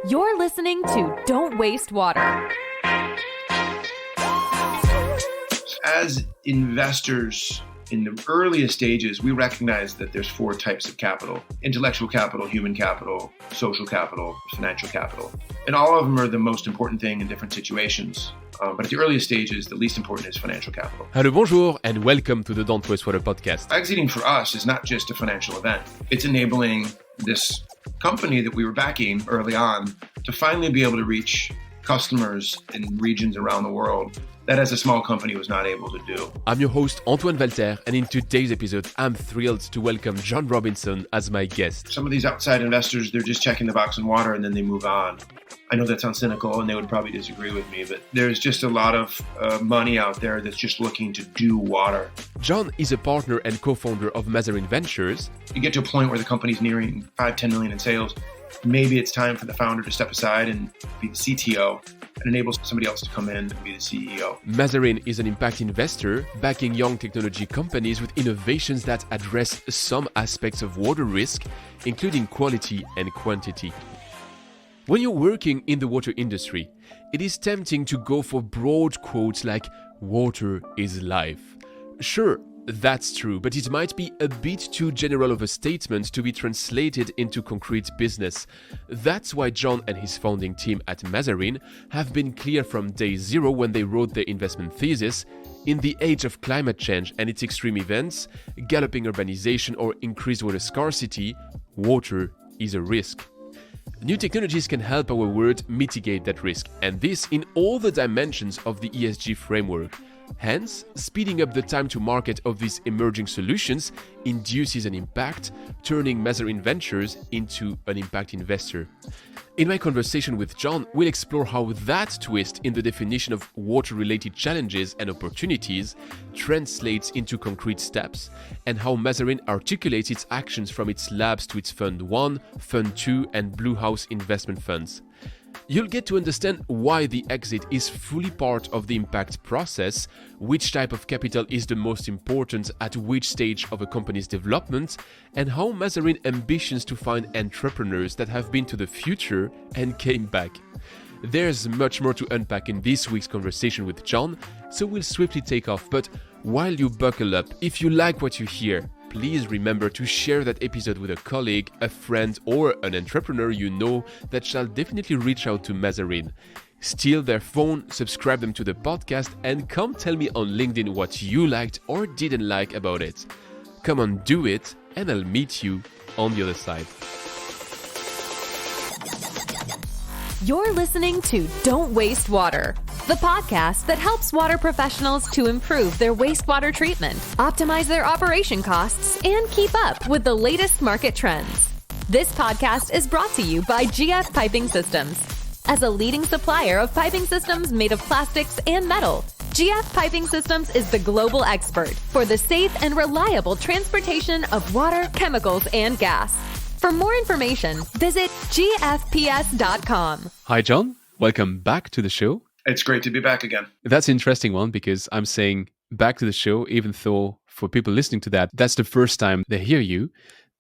You're listening to Don't Waste Water. As investors in the earliest stages, we recognize that there's four types of capital: intellectual capital, human capital, social capital, financial capital. And all of them are the most important thing in different situations. But at the earliest stages, the least important is financial capital. Hello, bonjour, and welcome to the Don't Waste Water podcast. Exiting for us is not just a financial event. It's enabling this company that we were backing early on to finally be able to reach customers in regions around the world that as a small company was not able to do. I'm your host, II and in today's episode, I'm thrilled to welcome John Robinson as my guest. Some of these outside investors, they're just checking the box on water and then they move on. I know that sounds cynical and they would probably disagree with me, but there's just a lot of money out there that's just looking to do water. John is a partner and co-founder of Mazarine Ventures. You get to a point where the company's nearing 5-10 million in sales. Maybe it's time for the founder to step aside and be the CTO and enable somebody else to come in and be the CEO. Mazarine is an impact investor backing young technology companies with innovations that address some aspects of water risk, including quality and quantity. When you're working in the water industry, it is tempting to go for broad quotes like "water is life." Sure, that's true, but it might be a bit too general of a statement to be translated into concrete business. That's why John and his founding team at Mazarine have been clear from day zero when they wrote their investment thesis: in the age of climate change and its extreme events, galloping urbanization or increased water scarcity, water is a risk. New technologies can help our world mitigate that risk, and this in all the dimensions of the ESG framework. Hence, speeding up the time to market of these emerging solutions induces an impact, turning Mazarine Ventures into an impact investor. In my conversation with John, we'll explore how that twist in the definition of water-related challenges and opportunities translates into concrete steps, and how Mazarine articulates its actions from its labs to its Fund 1, Fund 2 and Bluehouse investment funds. You'll get to understand why the exit is fully part of the impact process, which type of capital is the most important at which stage of a company's development, and how Mazarine ambitions to find entrepreneurs that have been to the future and came back. There's much more to unpack in this week's conversation with John, so we'll swiftly take off. But while you buckle up, if you like what you hear, please remember to share that episode with a colleague, a friend, or an entrepreneur you know that shall definitely reach out to Mazarine. Steal their phone, subscribe them to the podcast, and come tell me on LinkedIn what you liked or didn't like about it. Come on, do it, and I'll meet you on the other side. You're listening to Don't Waste Water, the podcast that helps water professionals to improve their wastewater treatment, optimize their operation costs, and keep up with the latest market trends. This podcast is brought to you by GF Piping Systems. As a leading supplier of piping systems made of plastics and metal, GF Piping Systems is the global expert for the safe and reliable transportation of water, chemicals, and gas. For more information, visit gfps.com. Hi, John. Welcome back to the show. It's great to be back again. That's an interesting one because I'm saying back to the show, even though for people listening to that, that's the first time they hear you.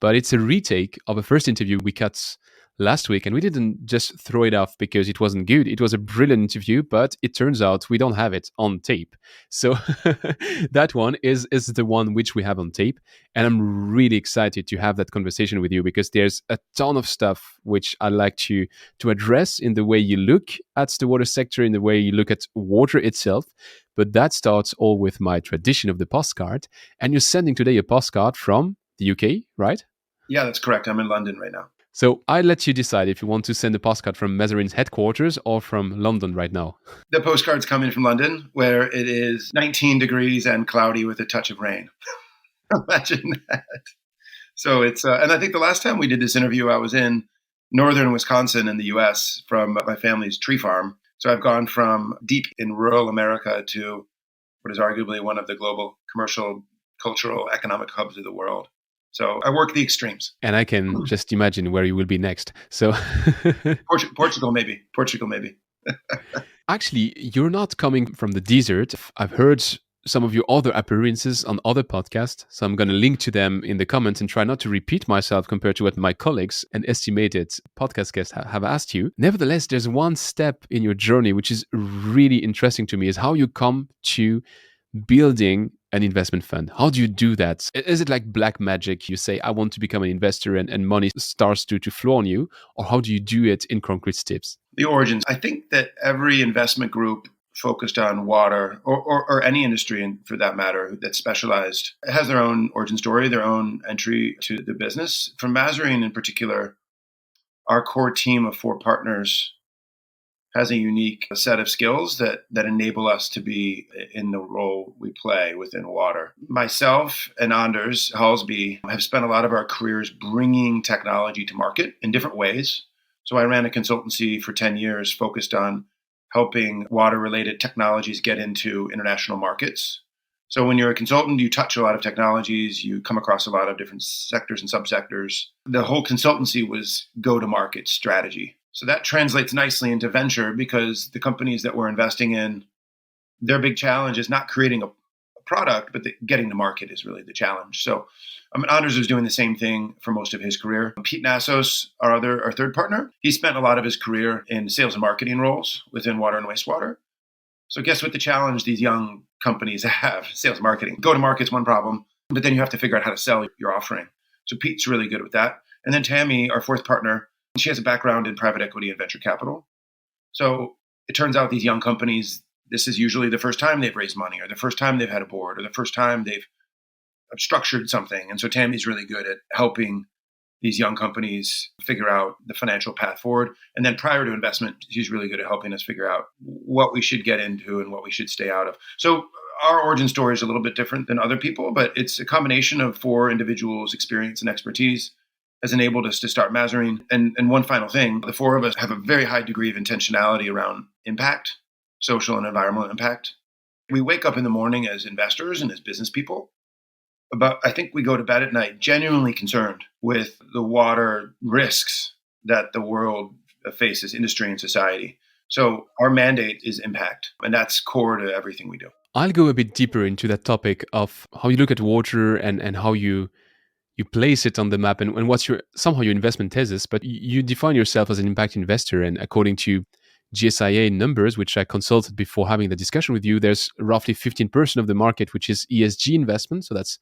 But it's a retake of a first interview we cut last week, and we didn't just throw it off because it wasn't good. It was a brilliant interview, but it turns out we don't have it on tape. So that one is the one which we have on tape. And I'm really excited to have that conversation with you because there's a ton of stuff which I'd like to address in the way you look at the water sector, in the way you look at water itself. But that starts all with my tradition of the postcard. And you're sending today a postcard from the UK, right? Yeah, that's correct. I'm in London right now. So I let you decide if you want to send a postcard from Mazarine's headquarters or from London right now. The postcards come in from London, where it is 19 degrees and cloudy with a touch of rain. Imagine that. So it's, and I think the last time we did this interview, I was in northern Wisconsin in the US from my family's tree farm. So I've gone from deep in rural America to what is arguably one of the global commercial, cultural, economic hubs of the world. So I work the extremes. And I can just imagine where you will be next. So Portugal, maybe. Actually, you're not coming from the desert. I've heard some of your other appearances on other podcasts. So I'm going to link to them in the comments and try not to repeat myself compared to what my colleagues and estimated podcast guests have asked you. Nevertheless, there's one step in your journey which is really interesting to me, is how you come to building an investment fund. How do you do that? Is it like black magic? You say, I want to become an investor, and money starts to flow on you? Or how do you do it in concrete steps? The origins. I think that every investment group focused on water or any industry, and for that matter, that's specialized, has their own origin story, their own entry to the business. For Mazarine in particular, our core team of 4 partners has a unique set of skills that enable us to be in the role we play within water. Myself and Anders Halsby have spent a lot of our careers bringing technology to market in different ways. So I ran a consultancy for 10 years focused on helping water-related technologies get into international markets. So when you're a consultant, you touch a lot of technologies, you come across a lot of different sectors and subsectors. The whole consultancy was go-to-market strategy. So that translates nicely into venture, because the companies that we're investing in, their big challenge is not creating a product, but getting to market is really the challenge. So Anders was doing the same thing for most of his career. Pete Nassos, our third partner, he spent a lot of his career in sales and marketing roles within water and wastewater. So guess what the challenge these young companies have? Sales marketing. Go to market's one problem, but then you have to figure out how to sell your offering. So Pete's really good with that. And then Tammy, our fourth partner, she has a background in private equity and venture capital. So it turns out these young companies, this is usually the first time they've raised money, or the first time they've had a board, or the first time they've structured something. And so Tammy's really good at helping these young companies figure out the financial path forward. And then prior to investment, she's really good at helping us figure out what we should get into and what we should stay out of. So our origin story is a little bit different than other people, but it's a combination of 4 individuals' experience and expertise has enabled us to start Mazarine. And one final thing, the 4 of us have a very high degree of intentionality around impact, social and environmental impact. We wake up in the morning as investors and as business people, but I think we go to bed at night genuinely concerned with the water risks that the world faces, industry and society. So our mandate is impact, and that's core to everything we do. I'll go a bit deeper into that topic of how you look at water and how you place it on the map, and what's somehow your investment thesis. But you define yourself as an impact investor, and according to GSIA numbers, which I consulted before having the discussion with you, there's roughly 15% of the market which is ESG investment, so that's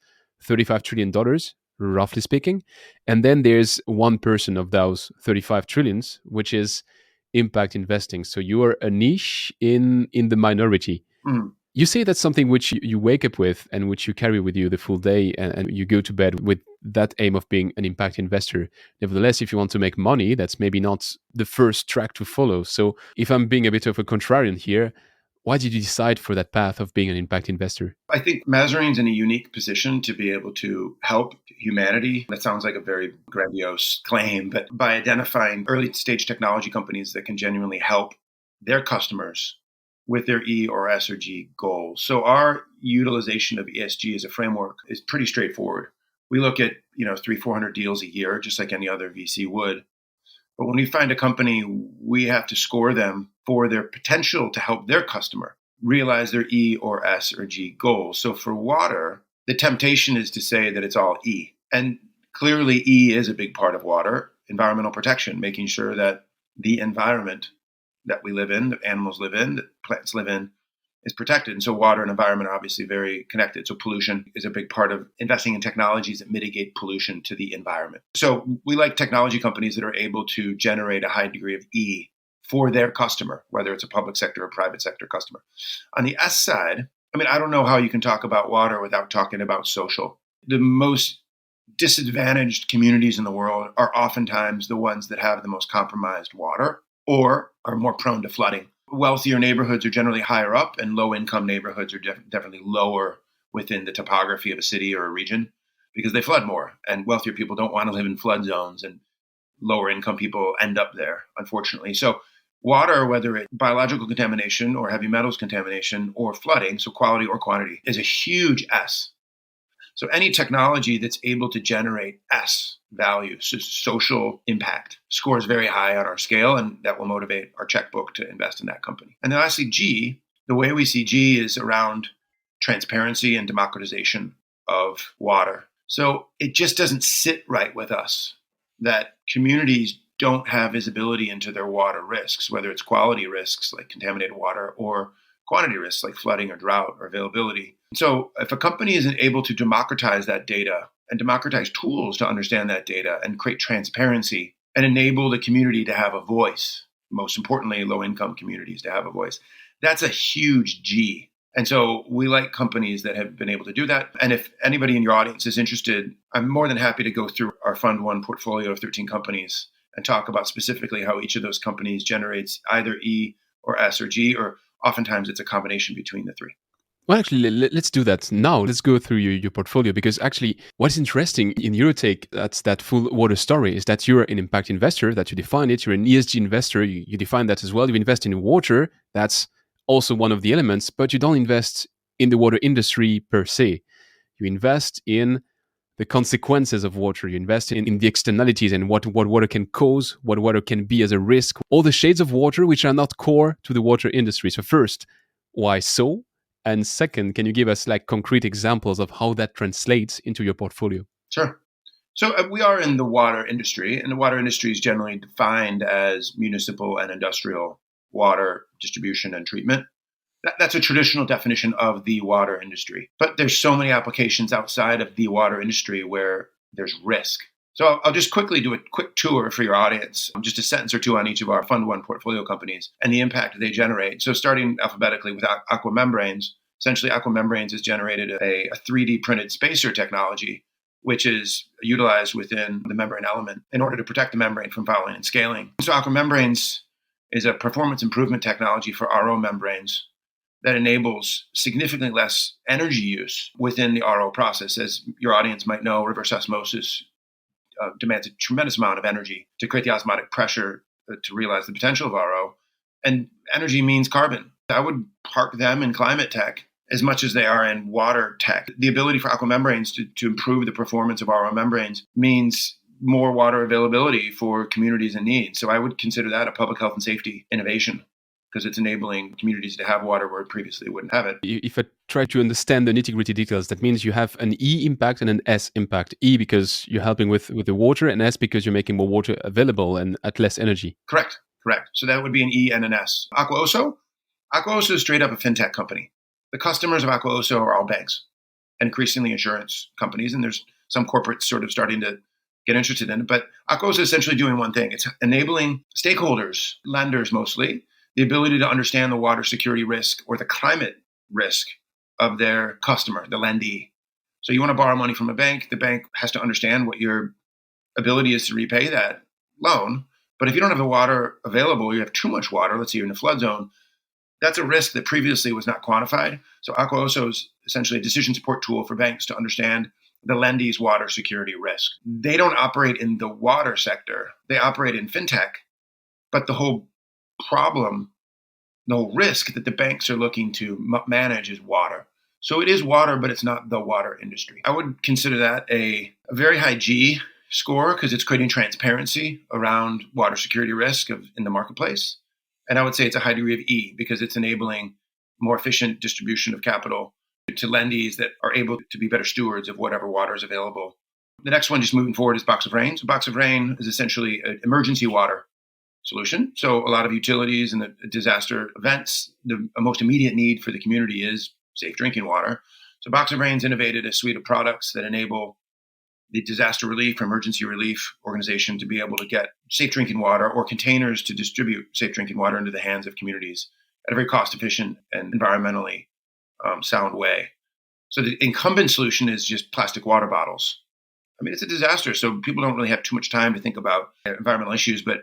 $35 trillion, roughly speaking. And then there's 1% of those 35 trillions, which is impact investing. So you are a niche in the minority. Mm. You say that's something which you wake up with and which you carry with you the full day, and you go to bed with that aim of being an impact investor. Nevertheless, if you want to make money, that's maybe not the first track to follow. So if I'm being a bit of a contrarian here, why did you decide for that path of being an impact investor? I think Mazarine's in a unique position to be able to help humanity. That sounds like a very grandiose claim, but by identifying early stage technology companies that can genuinely help their customers with their E or S or G goals. So our utilization of ESG as a framework is pretty straightforward. We look at 300-400 deals a year, just like any other VC would. But when we find a company, we have to score them for their potential to help their customer realize their E or S or G goals. So for water, the temptation is to say that it's all E. And clearly E is a big part of water, environmental protection, making sure that the environment that we live in, that animals live in, that plants live in, is protected. And so water and environment are obviously very connected. So pollution is a big part of investing in technologies that mitigate pollution to the environment. So we like technology companies that are able to generate a high degree of E for their customer, whether it's a public sector or private sector customer. On the S side, I don't know how you can talk about water without talking about social. The most disadvantaged communities in the world are oftentimes the ones that have the most compromised water or are more prone to flooding. Wealthier neighborhoods are generally higher up, and low-income neighborhoods are definitely lower within the topography of a city or a region because they flood more. And wealthier people don't want to live in flood zones, and lower-income people end up there, unfortunately. So water, whether it's biological contamination or heavy metals contamination or flooding, so quality or quantity, is a huge S. So any technology that's able to generate S value, so social impact, scores very high on our scale, and that will motivate our checkbook to invest in that company. And then lastly, G, the way we see G is around transparency and democratization of water. So it just doesn't sit right with us that communities don't have visibility into their water risks, whether it's quality risks like contaminated water or quantity risks like flooding or drought or availability. So if a company isn't able to democratize that data and democratize tools to understand that data and create transparency and enable the community to have a voice, most importantly, low-income communities to have a voice, that's a huge G. And so we like companies that have been able to do that. And if anybody in your audience is interested, I'm more than happy to go through our Fund 1 portfolio of 13 companies and talk about specifically how each of those companies generates either E or S or G, or oftentimes it's a combination between the three. Well, actually, let's do that now. Let's go through your portfolio, because actually what's interesting in your take, that's that full water story, is that you're an impact investor, that you define it. You're an ESG investor. You define that as well. You invest in water. That's also one of the elements, but you don't invest in the water industry per se. You invest in the consequences of water. You invest in the externalities and what water can cause, what water can be as a risk, all the shades of water which are not core to the water industry. So first, why so? And second, can you give us like concrete examples of how that translates into your portfolio? Sure. So we are in the water industry, and the water industry is generally defined as municipal and industrial water distribution and treatment. That's a traditional definition of the water industry. But there's so many applications outside of the water industry where there's risk. So I'll just quickly do a quick tour for your audience, just a sentence or two on each of our Fund 1 portfolio companies and the impact they generate. So starting alphabetically with Aqua Membranes, essentially Aqua Membranes has generated a 3D printed spacer technology, which is utilized within the membrane element in order to protect the membrane from fouling and scaling. So Aqua Membranes is a performance improvement technology for RO membranes that enables significantly less energy use within the RO process. As your audience might know, reverse osmosis demands a tremendous amount of energy to create the osmotic pressure to realize the potential of RO. And energy means carbon. I would park them in climate tech as much as they are in water tech. The ability for Aqua Membranes to improve the performance of RO membranes means more water availability for communities in need. So I would consider that a public health and safety innovation, because it's enabling communities to have water where previously wouldn't have it. If I try to understand the nitty-gritty details, that means you have an E impact and an S impact. E because you're helping with the water, and S because you're making more water available and at less energy. Correct. So that would be an E and an S. Aqua Oso is straight up a fintech company. The customers of Aqua Oso are all banks and increasingly insurance companies, and there's some corporates sort of starting to get interested in it. But Aqua Oso is essentially doing one thing. It's enabling stakeholders, lenders mostly, the ability to understand the water security risk or the climate risk of their customer, the lendee. So you want to borrow money from a bank, the bank has to understand what your ability is to repay that loan. But if you don't have the water available, you have too much water, let's say you're in a flood zone, that's a risk that previously was not quantified. So Aqua Oso is essentially a decision support tool for banks to understand the lendee's water security risk. They don't operate in the water sector. They operate in fintech, but the whole problem, the whole risk that the banks are looking to manage is water. So it is water, but it's not the water industry. I would consider that a very high G score because it's creating transparency around water security risk in the marketplace. And I would say it's a high degree of E because it's enabling more efficient distribution of capital to lendees that are able to be better stewards of whatever water is available. The next one, just moving forward, is Box of Rain. So Box of Rain is essentially an emergency water solution. So a lot of utilities and the disaster events, the most immediate need for the community is safe drinking water. So Box of Rain's innovated a suite of products that enable the disaster relief or emergency relief organization to be able to get safe drinking water or containers to distribute safe drinking water into the hands of communities at a very cost efficient and environmentally sound way. So the incumbent solution is just plastic water bottles. I mean, it's a disaster, so people don't really have too much time to think about environmental issues, but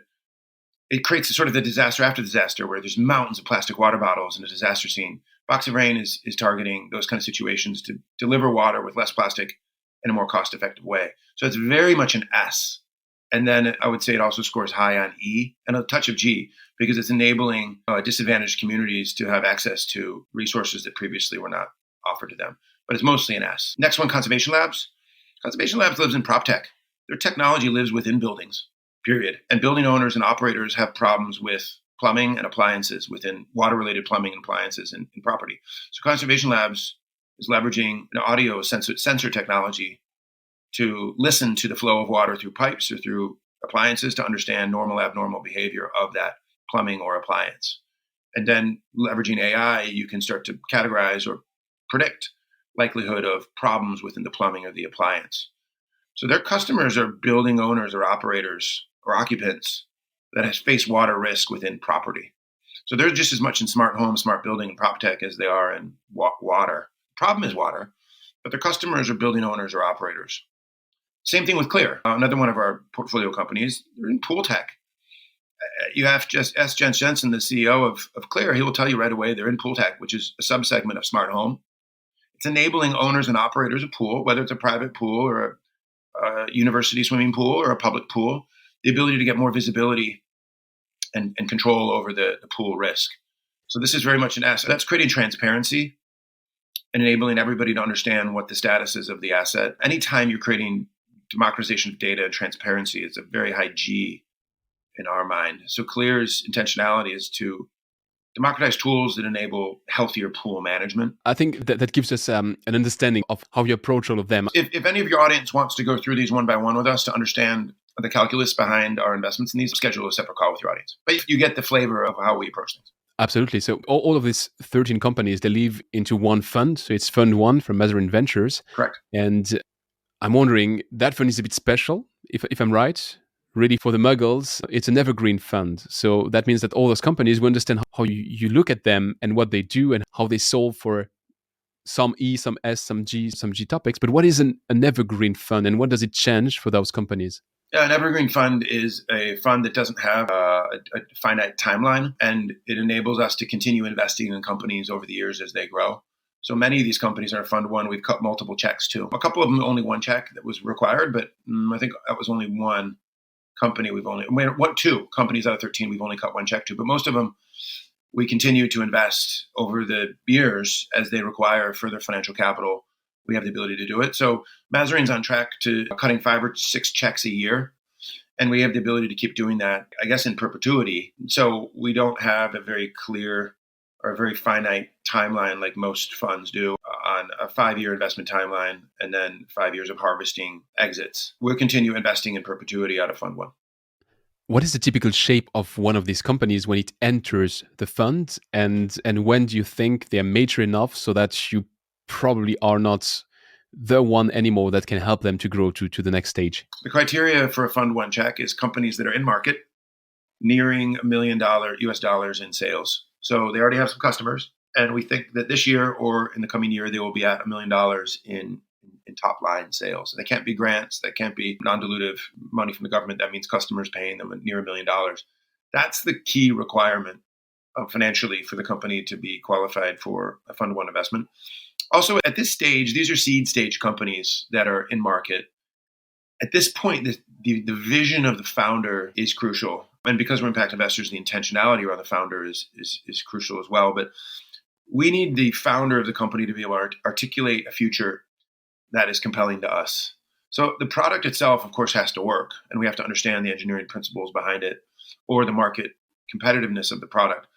it creates a sort of the disaster after disaster where there's mountains of plastic water bottles in a disaster scene. Box of Rain is targeting those kind of situations to deliver water with less plastic in a more cost-effective way. So it's very much an S. And then I would say it also scores high on E and a touch of G because it's enabling disadvantaged communities to have access to resources that previously were not offered to them. But it's mostly an S. Next one, Conservation Labs. Conservation Labs lives in prop tech. Their technology lives within buildings, period. And building owners and operators have problems with plumbing and appliances within water-related plumbing and appliances in property. So Conservation Labs is leveraging an audio sensor technology to listen to the flow of water through pipes or through appliances to understand normal, abnormal behavior of that plumbing or appliance. And then leveraging AI, you can start to categorize or predict likelihood of problems within the plumbing or the appliance. So their customers are building owners or operators or occupants that has face water risk within property. So they're just as much in smart home, smart building, and prop tech as they are in water. Problem is water, but their customers are building owners or operators. Same thing with Clear, another one of our portfolio companies. They're in pool tech. You have just ask Jens Jensen, the CEO of Clear. He will tell you right away they're in pool tech, which is a subsegment of smart home. It's enabling owners and operators of pool, whether it's a private pool or a university swimming pool or a public pool, the ability to get more visibility and control over the pool risk. So this is very much an asset. That's creating transparency and enabling everybody to understand what the status is of the asset. Anytime you're creating democratization of data and transparency, it's a very high G in our mind. So Clear's intentionality is to democratize tools that enable healthier pool management. I think that gives us an understanding of how you approach all of them. If any of your audience wants to go through these one by one with us to understand the calculus behind our investments in these, schedule a separate call with your audience. But you get the flavor of how we approach things. Absolutely. So all of these 13 companies, they live into one fund. So it's Fund 1 from Mazarine Ventures. Correct. And I'm wondering, that fund is a bit special, if I'm right. Really, for the muggles, it's an evergreen fund. So that means that all those companies will understand how you look at them and what they do and how they solve for some E, some S, some G topics. But what is an evergreen fund and what does it change for those companies? Yeah, an evergreen fund is a fund that doesn't have a finite timeline, and it enables us to continue investing in companies over the years as they grow. So many of these companies are Fund 1. We've cut multiple checks to. A couple of them, only one check that was required, but I think that was only one company. Two companies out of 13 we've only cut one check to, but most of them we continue to invest over the years as they require further financial capital. We have the ability to do it. So Mazarine's on track to cutting 5 or 6 checks a year, and we have the ability to keep doing that, I guess, in perpetuity. So we don't have a very clear or a very finite timeline like most funds do on a 5-year investment timeline and then 5 years of harvesting exits. We'll continue investing in perpetuity out of Fund 1. What is the typical shape of one of these companies when it enters the fund? And when do you think they're mature enough so that you probably are not the one anymore that can help them to grow to the next stage? The criteria for a Fund 1 check is companies that are in market, nearing $1 million US dollars in sales. So they already have some customers, and we think that this year or in the coming year, they will be at $1 million in top line sales. They can't be grants. That can't be non-dilutive money from the government. That means customers paying them near $1 million. That's the key requirement financially for the company to be qualified for a Fund 1 investment. Also, at this stage, these are seed stage companies that are in market. At this point, the vision of the founder is crucial. And because we're impact investors, the intentionality around the founder is crucial as well. But we need the founder of the company to be able to articulate a future that is compelling to us. So the product itself, of course, has to work, and we have to understand the engineering principles behind it or the market competitiveness of the product.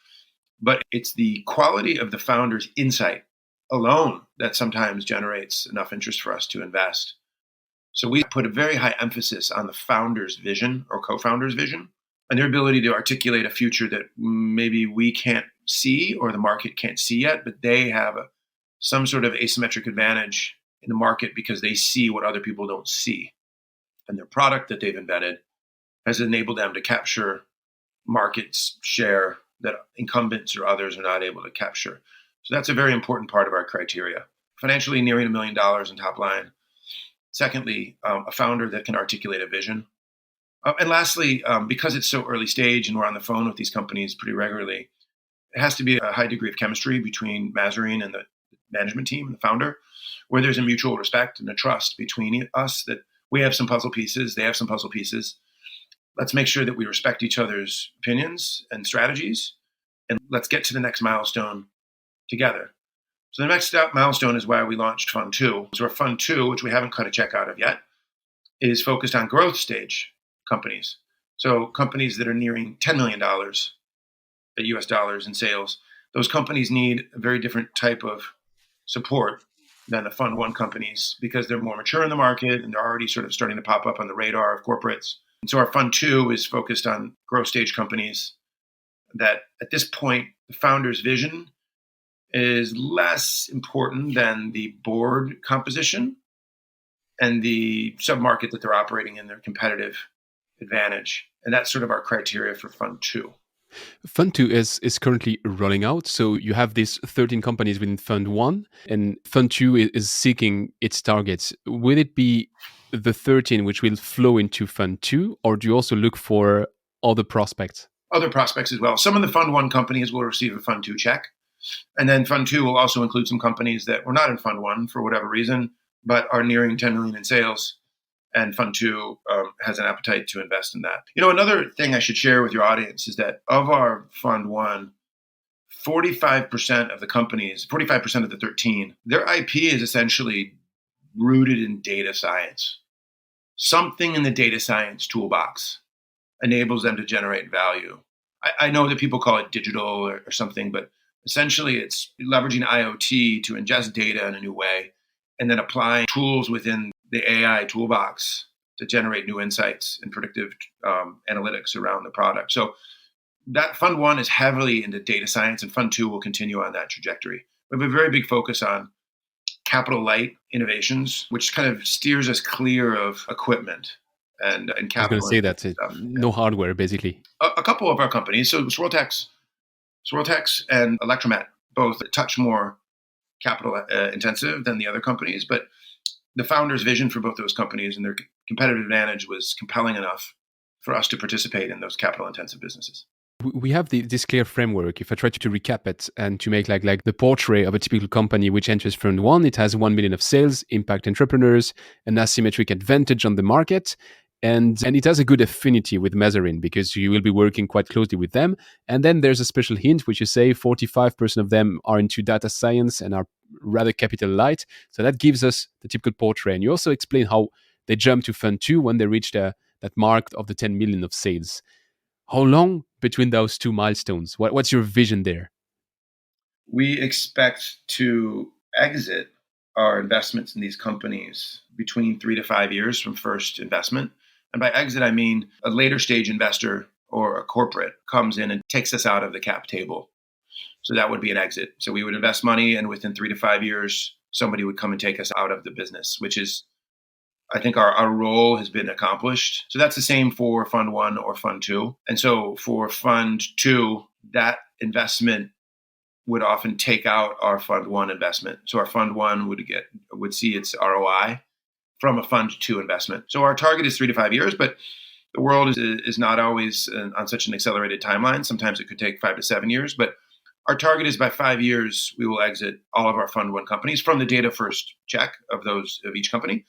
But it's the quality of the founder's insight alone that sometimes generates enough interest for us to invest. So we put a very high emphasis on the founder's vision or co-founder's vision and their ability to articulate a future that maybe we can't see or the market can't see yet, but they have some sort of asymmetric advantage in the market because they see what other people don't see. And their product that they've embedded has enabled them to capture markets share that incumbents or others are not able to capture. So that's a very important part of our criteria. Financially nearing $1 million in top line. Secondly, a founder that can articulate a vision. And lastly, because it's so early stage and we're on the phone with these companies pretty regularly, it has to be a high degree of chemistry between Mazarine and the management team and the founder, where there's a mutual respect and a trust between us that we have some puzzle pieces, they have some puzzle pieces. Let's make sure that we respect each other's opinions and strategies, and let's get to the next milestone together. So the next milestone is why we launched Fund 2. So our Fund 2, which we haven't cut a check out of yet, is focused on growth stage companies. So companies that are nearing $10 million US dollars in sales. Those companies need a very different type of support than the fund one companies because they're more mature in the market and they're already sort of starting to pop up on the radar of corporates. And so our fund two is focused on growth stage companies that at this point, the founder's vision is less important than the board composition and the submarket that they're operating in, their competitive advantage. And that's sort of our criteria for fund two. Fund 2 is currently rolling out. So you have these 13 companies within Fund 1, and Fund 2 is seeking its targets. Will it be the 13 which will flow into Fund 2, or do you also look for other prospects? Other prospects as well. Some of the Fund 1 companies will receive a Fund 2 check. And then Fund 2 will also include some companies that were not in Fund 1 for whatever reason, but are nearing 10 million in sales. And Fund 2 has an appetite to invest in that. Another thing I should share with your audience is that of our Fund 1, 45% of the companies, 45% of the 13, their IP is essentially rooted in data science. Something in the data science toolbox enables them to generate value. I know that people call it digital or something, but essentially it's leveraging IoT to ingest data in a new way and then applying tools within the AI toolbox to generate new insights and predictive analytics around the product. So that Fund 1 is heavily into data science, and Fund 2 will continue on that trajectory. We have a very big focus on capital light innovations, which kind of steers us clear of equipment and capital. I was going to say that no hardware, basically. A couple of our companies, so Swirltex and Electromet, both touch more capital intensive than the other companies, but the founder's vision for both those companies and their competitive advantage was compelling enough for us to participate in those capital intensive businesses. We have this clear framework. If I try to recap it and to make like the portrait of a typical company which enters Fund 1, it has 1 million of sales, impact entrepreneurs, an asymmetric advantage on the market, and it has a good affinity with Mazarine because you will be working quite closely with them. And then there's a special hint, which you say 45% of them are into data science and are rather capital light. So that gives us the typical portrait. And you also explain how they jump to Fund 2 when they reach that mark of the 10 million of sales. How long between those two milestones? What's your vision there? We expect to exit our investments in these companies between 3 to 5 years from first investment. And by exit, I mean a later stage investor or a corporate comes in and takes us out of the cap table. So that would be an exit. So we would invest money, and within 3 to 5 years, somebody would come and take us out of the business, which is, I think our role has been accomplished. So that's the same for Fund 1 or Fund 2. And so for Fund 2, that investment would often take out our Fund 1 investment. So our Fund 1 would see its ROI from a Fund 2 investment. So our target is 3 to 5 years, but the world is not always on such an accelerated timeline. Sometimes it could take 5 to 7 years, but our target is by 5 years, we will exit all of our Fund 1 companies from the data first check of each company.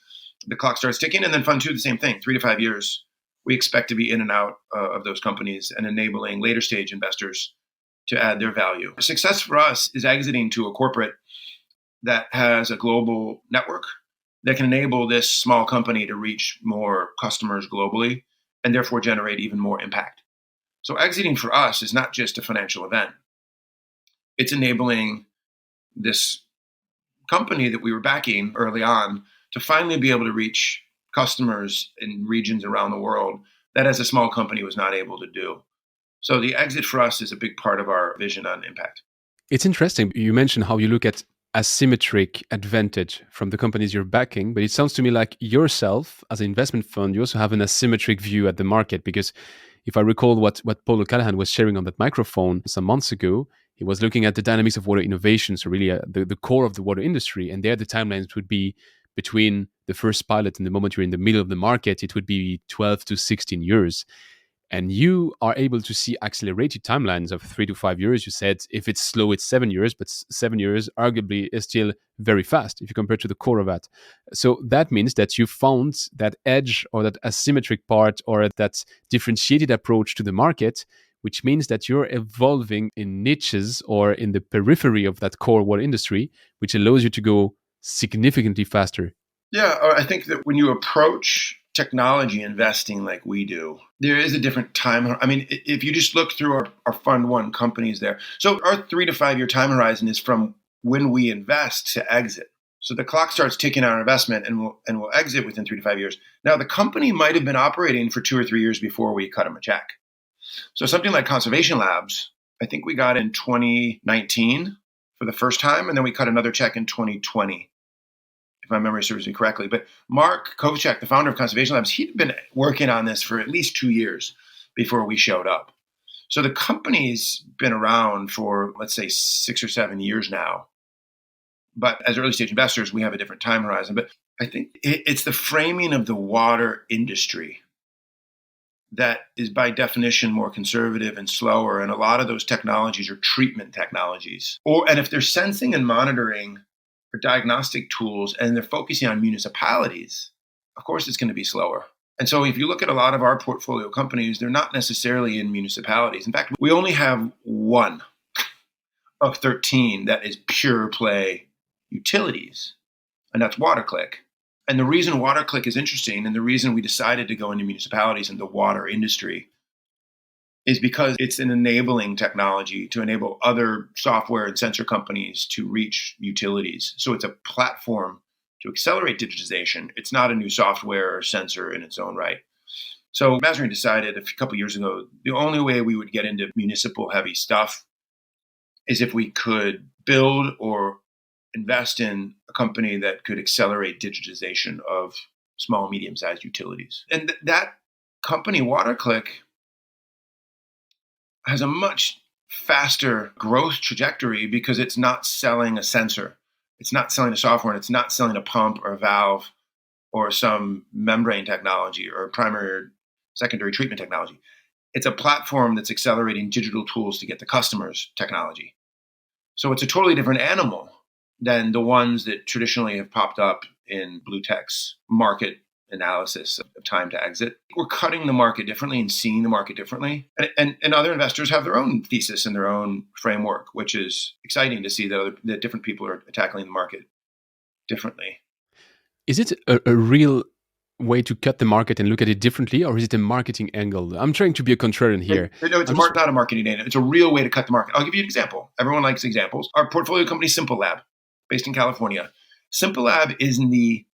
The clock starts ticking, and then Fund 2, the same thing. 3 to 5 years, we expect to be in and out of those companies and enabling later stage investors to add their value. Success for us is exiting to a corporate that has a global network that can enable this small company to reach more customers globally and therefore generate even more impact. So exiting for us is not just a financial event. It's enabling this company that we were backing early on to finally be able to reach customers in regions around the world that as a small company was not able to do. So the exit for us is a big part of our vision on impact. It's interesting. You mentioned how you look at asymmetric advantage from the companies you're backing, but it sounds to me like yourself as an investment fund, you also have an asymmetric view at the market, because if I recall what Paul O'Callaghan was sharing on that microphone some months ago, he was looking at the dynamics of water innovation, so really the core of the water industry, and there the timelines would be between the first pilot and the moment you're in the middle of the market, it would be 12 to 16 years. And you are able to see accelerated timelines of 3 to 5 years. You said if it's slow, it's 7 years, but 7 years arguably is still very fast if you compare to the core of that. So that means that you found that edge or that asymmetric part or that differentiated approach to the market, which means that you're evolving in niches or in the periphery of that core water industry, which allows you to go significantly faster. Yeah, I think that when you approach technology investing like we do, there is a different time. I mean, if you just look through our Fund 1 companies there. So our 3 to 5 year time horizon is from when we invest to exit. So the clock starts ticking on our investment, and we'll exit within 3 to 5 years. Now, the company might have been operating for 2 or 3 years before we cut them a check. So something like Conservation Labs, I think we got in 2019 for the first time, and then we cut another check in 2020, if my memory serves me correctly. But Mark Kovacek, the founder of Conservation Labs, he'd been working on this for at least 2 years before we showed up. So the company's been around for, let's say, 6 or 7 years now. But as early stage investors, we have a different time horizon. But I think it's the framing of the water industry that is by definition more conservative and slower. And a lot of those technologies are treatment technologies. And if they're sensing and monitoring or diagnostic tools and they're focusing on municipalities, of course it's going to be slower. And so if you look at a lot of our portfolio companies, they're not necessarily in municipalities. In fact, we only have one of 13 that is pure play utilities, and that's WaterClick. And the reason WaterClick is interesting and the reason we decided to go into municipalities and the water industry is because it's an enabling technology to enable other software and sensor companies to reach utilities. So it's a platform to accelerate digitization. It's not a new software or sensor in its own right. So Mazarine decided a couple of years ago, the only way we would get into municipal heavy stuff is if we could build or invest in a company that could accelerate digitization of small, medium-sized utilities. And that company, WaterClick, has a much faster growth trajectory because it's not selling a sensor. It's not selling a software, and it's not selling a pump or a valve or some membrane technology or primary or secondary treatment technology. It's a platform that's accelerating digital tools to get the customer's technology. So it's a totally different animal than the ones that traditionally have popped up in Blue Tech's market analysis of time to exit. We're cutting the market differently and seeing the market differently. And other investors have their own thesis and their own framework, which is exciting to see that different people are tackling the market differently. Is it a real way to cut the market and look at it differently, or is it a marketing angle? I'm trying to be a contrarian here. No, it's not a marketing angle. It's a real way to cut the market. I'll give you an example. Everyone likes examples. Our portfolio company, Simple Lab, based in California. Simple Lab is in the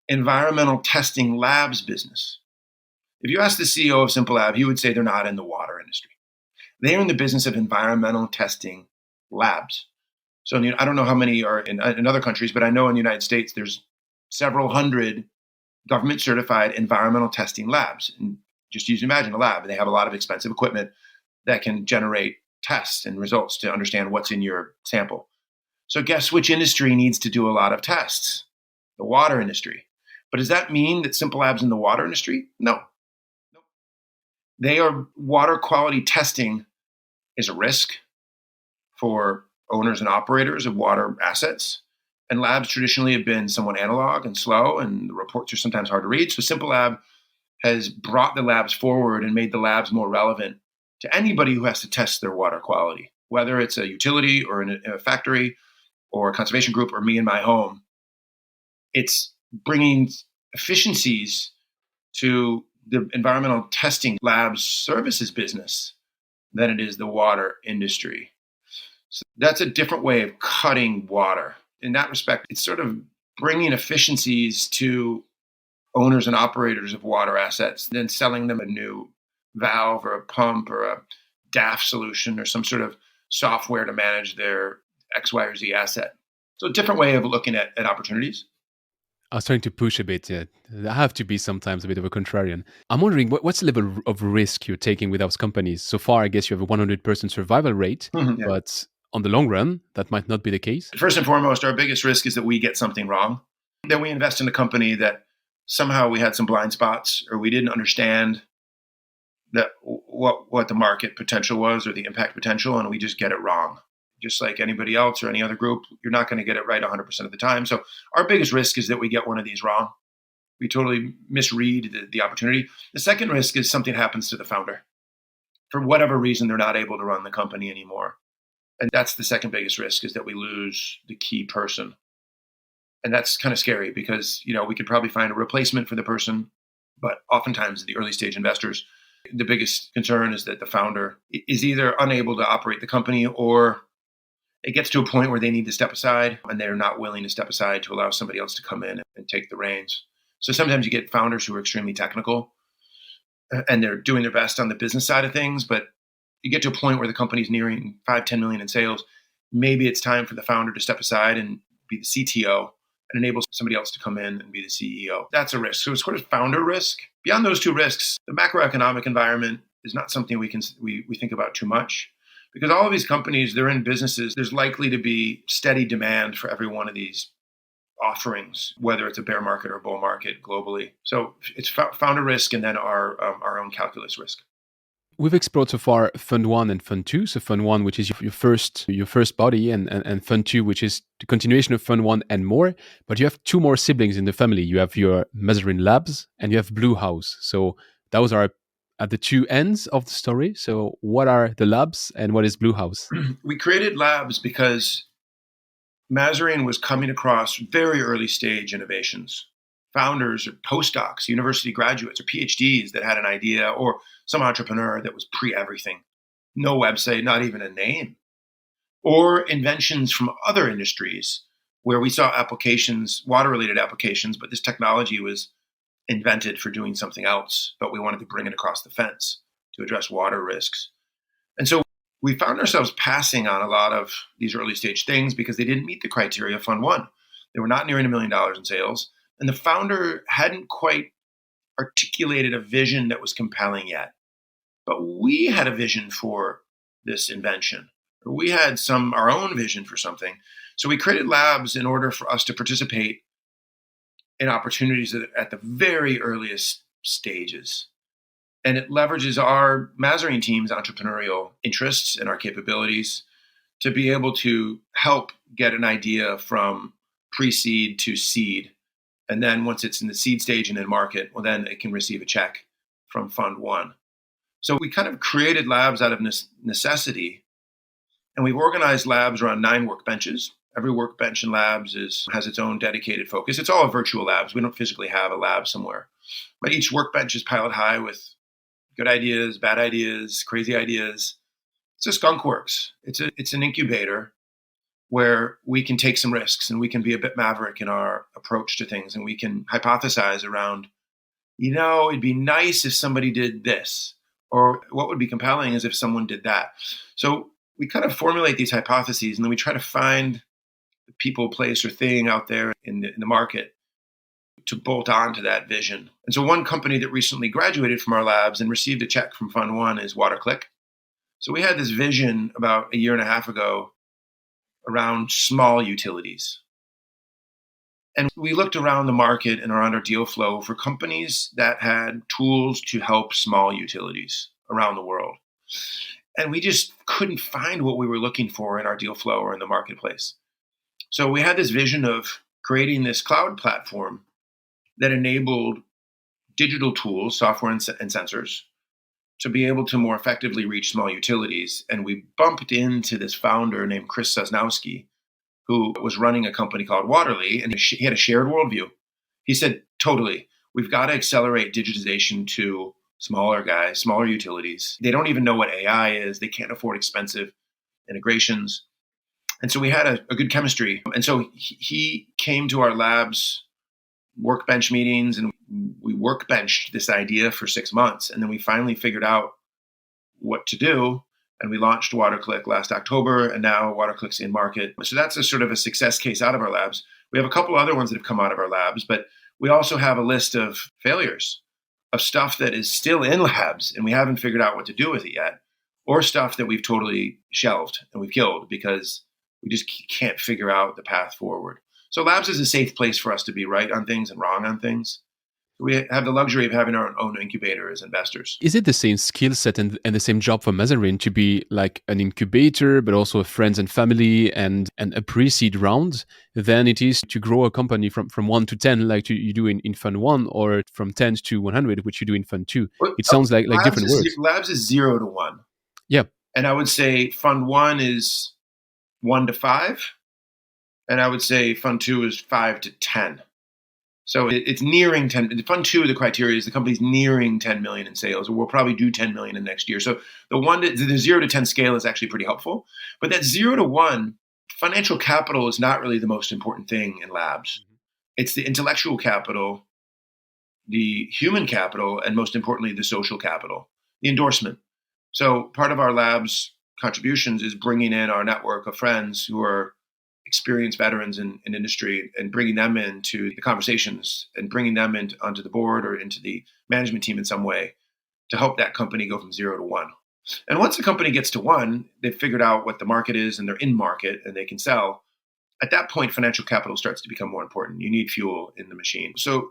environmental testing labs business. If you ask the CEO of Simple Lab, he would say they're not in the water industry. They're in the business of environmental testing labs. So I don't know how many are in other countries, but I know in the United States, there's several hundred government certified environmental testing labs. And just imagine a lab. They have a lot of expensive equipment that can generate tests and results to understand what's in your sample. So guess which industry needs to do a lot of tests? The water industry. But does that mean that Simple Labs in the water industry? No. They are water quality testing is a risk for owners and operators of water assets. And labs traditionally have been somewhat analog and slow, and the reports are sometimes hard to read. So Simple Lab has brought the labs forward and made the labs more relevant to anybody who has to test their water quality, whether it's a utility or in a factory or a conservation group or me in my home. It's bringing efficiencies to the environmental testing labs services business than it is the water industry. So that's a different way of cutting water. In that respect, it's sort of bringing efficiencies to owners and operators of water assets, then selling them a new valve or a pump or a DAF solution or some sort of software to manage their X, Y, or Z asset. So a different way of looking at opportunities. I was trying to push a bit. I have to be sometimes a bit of a contrarian. I'm wondering, what's the level of risk you're taking with those companies? So far, I guess you have a 100% survival rate, Yeah. But on the long run, that might not be the case. First and foremost, our biggest risk is that we get something wrong. Then we invest in a company that somehow we had some blind spots or we didn't understand that what the market potential was or the impact potential, and we just get it wrong. Just like anybody else or any other group, you're not going to get it right 100% of the time. So our biggest risk is that we get one of these wrong. We totally misread the opportunity. The second risk is something happens to the founder. For whatever reason, they're not able to run the company anymore. And that's the second biggest risk, is that we lose the key person. And that's kind of scary because, we could probably find a replacement for the person. But oftentimes the early stage investors, the biggest concern is that the founder is either unable to operate the company or it gets to a point where they need to step aside, and they're not willing to step aside to allow somebody else to come in and take the reins. So sometimes you get founders who are extremely technical and they're doing their best on the business side of things, but you get to a point where the company's nearing 5-10 million in sales. Maybe it's time for the founder to step aside and be the CTO and enable somebody else to come in and be the CEO. That's a risk. So it's sort of founder risk. Beyond those two risks, the macroeconomic environment is not something we think about too much, because all of these companies, they're in businesses. There's likely to be steady demand for every one of these offerings, whether it's a bear market or bull market globally. So it's founder risk and then our own calculus risk. We've explored so far Fund 1 and Fund 2. So Fund 1, which is your first body, and Fund 2, which is the continuation of Fund 1 and more. But you have two more siblings in the family. You have your Mazarine Labs and you have Bluehouse. So those are at the two ends of the story. So what are the labs and what is Bluehouse? We created labs because Mazarine was coming across very early stage innovations. Founders or postdocs, university graduates or PhDs that had an idea, or some entrepreneur that was pre-everything. No website, not even a name. Or inventions from other industries where we saw applications, water-related applications, but this technology was invented for doing something else, but we wanted to bring it across the fence to address water risks. And so we found ourselves passing on a lot of these early stage things because they didn't meet the criteria of Fund 1. They were not nearing $1 million in sales. And the founder hadn't quite articulated a vision that was compelling yet. But we had a vision for this invention, or we had our own vision for something. So we created labs in order for us to participate in opportunities at the very earliest stages. And it leverages our Mazarine team's entrepreneurial interests and our capabilities to be able to help get an idea from pre-seed to seed. And then once it's in the seed stage and in market, well, then it can receive a check from Fund 1. So we kind of created labs out of necessity. And we've organized labs around 9 workbenches. Every workbench in labs has its own dedicated focus. It's all virtual labs. We don't physically have a lab somewhere. But each workbench is piled high with good ideas, bad ideas, crazy ideas. It's a skunk works. It's an incubator where we can take some risks and we can be a bit maverick in our approach to things, and we can hypothesize around, it'd be nice if somebody did this, or what would be compelling is if someone did that. So we kind of formulate these hypotheses, and then we try to find the people, place, or thing out there in the market to bolt on to that vision. And so one company that recently graduated from our labs and received a check from Fund 1 is WaterClick. So we had this vision about a year and a half ago around small utilities. And we looked around the market and around our deal flow for companies that had tools to help small utilities around the world. And we just couldn't find what we were looking for in our deal flow or in the marketplace. So we had this vision of creating this cloud platform that enabled digital tools, software and sensors, to be able to more effectively reach small utilities. And we bumped into this founder named Chris Sosnowski, who was running a company called Waterly, and he had a shared worldview. He said, totally, we've got to accelerate digitization to smaller guys, smaller utilities. They don't even know what AI is. They can't afford expensive integrations. And so we had a good chemistry. And so he came to our labs workbench meetings, and we workbenched this idea for 6 months. And then we finally figured out what to do. And we launched WaterClick last October, and now WaterClick's in market. So that's a sort of a success case out of our labs. We have a couple other ones that have come out of our labs, but we also have a list of failures, of stuff that is still in labs and we haven't figured out what to do with it yet, or stuff that we've totally shelved and we've killed because we just can't figure out the path forward. So labs is a safe place for us to be right on things and wrong on things. We have the luxury of having our own incubator as investors. Is it the same skill set and the same job for Mazarine to be like an incubator, but also a friends and family and a pre-seed round, than it is to grow a company from 1 to 10, like you do in Fund 1, or from 10 to 100, which you do in Fund 2? It sounds like different words. Labs is 0 to 1. Yeah. And I would say Fund 1 is 1 to 5. And I would say Fund 2 is 5 to 10. So it's nearing 10. Fund 2, the criteria is the company's nearing 10 million in sales, or we'll probably do 10 million in next year. So the 0 to 10 scale is actually pretty helpful. But that 0 to 1 financial capital is not really the most important thing in labs. It's the intellectual capital, the human capital, and most importantly, the social capital, the endorsement. So part of our lab's contributions is bringing in our network of friends who are experienced veterans in industry and bringing them into the conversations and bringing them onto the board or into the management team in some way to help that company go from 0 to 1. And once the company gets to 1, they've figured out what the market is and they're in market and they can sell. At that point, financial capital starts to become more important. You need fuel in the machine. So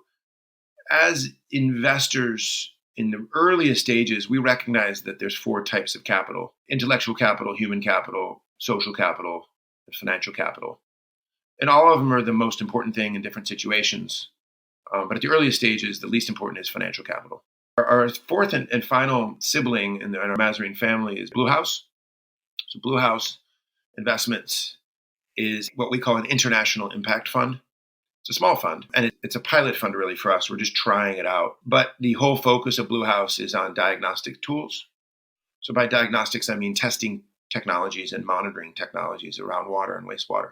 as investors in the earliest stages, we recognize that there's 4 types of capital: intellectual capital, human capital, social capital, and financial capital. And all of them are the most important thing in different situations. But at the earliest stages, the least important is financial capital. Our fourth and final sibling in our Mazarine family is Bluehouse. So Bluehouse Investments is what we call an international impact fund. It's a small fund, and it's a pilot fund really for us. We're just trying it out. But the whole focus of Bluehouse is on diagnostic tools. So by diagnostics, I mean testing technologies and monitoring technologies around water and wastewater.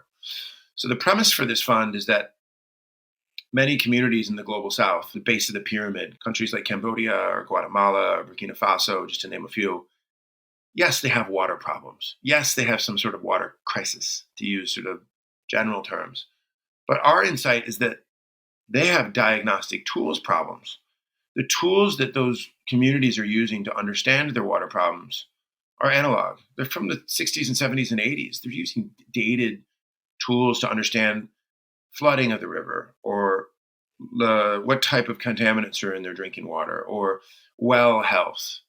So the premise for this fund is that many communities in the global south, the base of the pyramid, countries like Cambodia or Guatemala or Burkina Faso, just to name a few, yes, they have water problems. Yes, they have some sort of water crisis, to use sort of general terms. But our insight is that they have diagnostic tools problems. The tools that those communities are using to understand their water problems are analog. They're from the 60s and 70s and 80s. They're using dated tools to understand flooding of the river, or what type of contaminants are in their drinking water, or well health,